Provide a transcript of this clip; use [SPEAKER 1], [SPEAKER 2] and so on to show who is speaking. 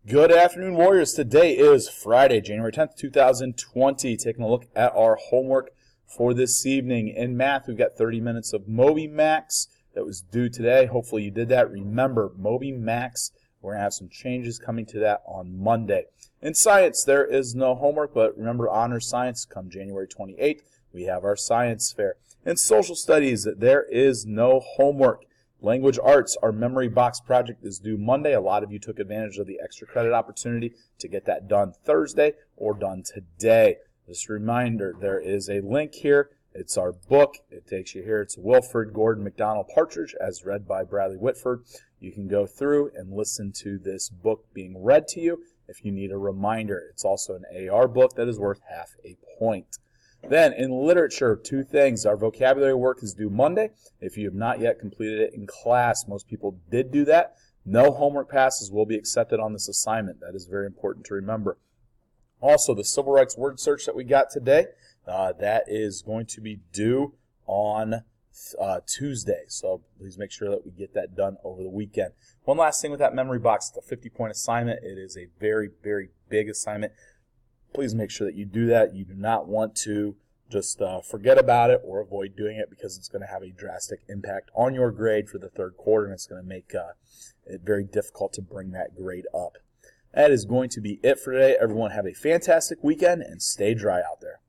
[SPEAKER 1] Good afternoon, Warriors. Today is Friday, January 10th, 2020. Taking a look at our homework for this evening. In math, we've got 30 minutes of Moby Max that was due today. Hopefully you did that. Remember, Moby Max, we're going to have some changes coming to that on Monday. In science, there is no homework, but remember, Honor Science come January 28th. We have our science fair. In social studies, there is no homework. Language arts, our memory box project is due Monday. A lot of you took advantage of the extra credit opportunity to get that done Thursday or done today. Just a reminder, there is a link here. It's our book. It takes you here. It's Wilford Gordon McDonald Partridge, as read by Bradley Whitford. You can go through and listen to this book being read to you if you need a reminder. It's also an AR book that is worth half a point. Then, in literature, two things. Our vocabulary work is due Monday. If you have not yet completed it in class, most people did do that. No homework passes will be accepted on this assignment. That is very important to remember. Also, the civil rights word search that we got today, that is going to be due on Tuesday. So please make sure that we get that done over the weekend. One last thing with that memory box, it's a 50-point assignment. It is a very, very big assignment. Please make sure that you do that. You do not want to just forget about it or avoid doing it because it's going to have a drastic impact on your grade for the third quarter, and it's going to make it very difficult to bring that grade up. That is going to be it for today. Everyone have a fantastic weekend and stay dry out there.